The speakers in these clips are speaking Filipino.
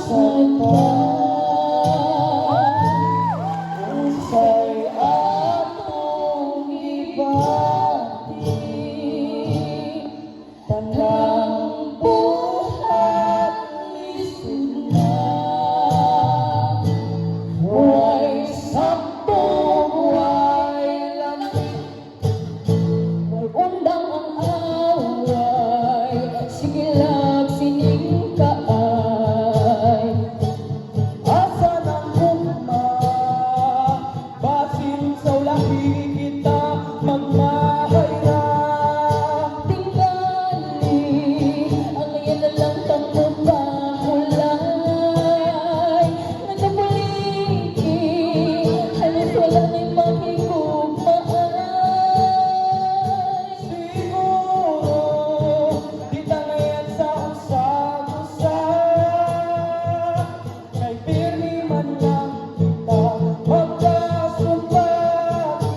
Usay atong ibati tanang buhat lisod na way sampung way lamig way undang ang away sige lang sining kaay asa nang ugma basin sa ulahi kita magmahay ra tingali ang iyan na lang tamupahulay nagapaliki halos wala na'y makikugmaay siguro di tangayan sa usag-usa kay pirmi man lang kita magkasumpati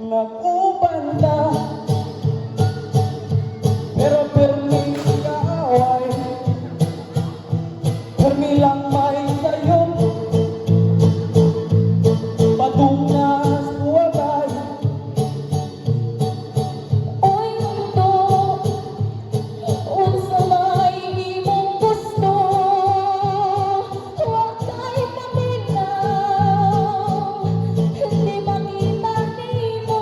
nag-uban na pero pirmi kaaway pirmi lang may sayo patungas buwagay oy mundo unsa may imong gusto wa kay paminaw hindi makita nimo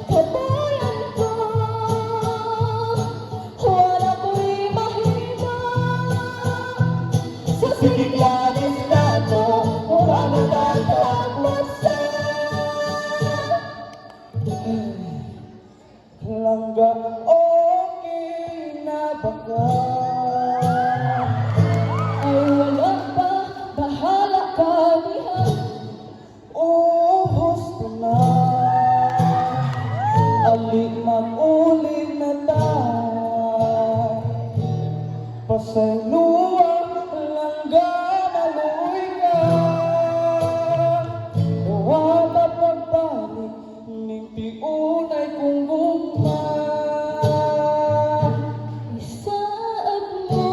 kabayan ko wala ko'y mahimo sa siglanis nato wala nakakagwasa langga okay na baka ay wala pa bahala ka diha gusto na ali mag-ulit na tayo pasaluwa langga maluwi ka wala pagbalik nimpi unay kung gugma isaad mo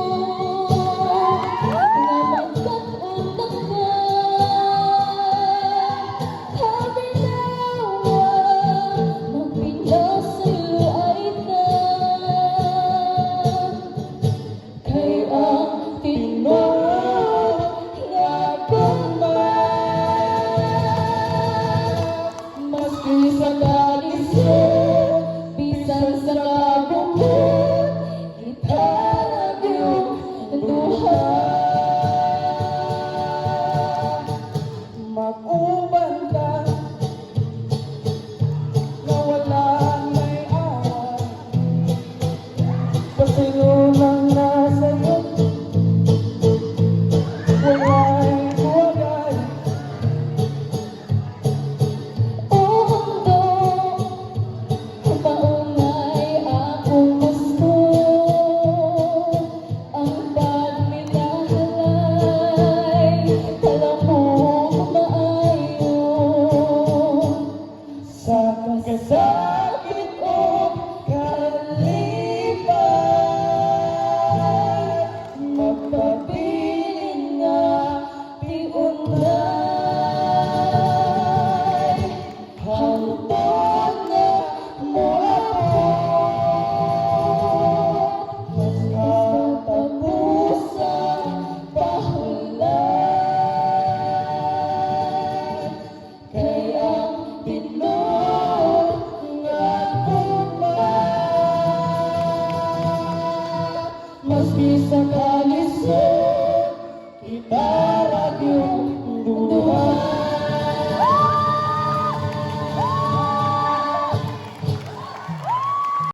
na magkatutak ka kabinawa magpinasalo ay ta kay ang tinuod nga maski sa kalisod bisan sa kabukod itarag yung duha mag-uban ka na wala may away pasino lang nasa'yo wala'y buwagay o mundo paunay akong gusto ang pagminahalay alam mo maayo sa kasakit o kalipay magpabilin nga piunay hangtod nga moabot mas katapusan pahulay kay ang tinuod nga tugma maski sa kalisod itarag yung duha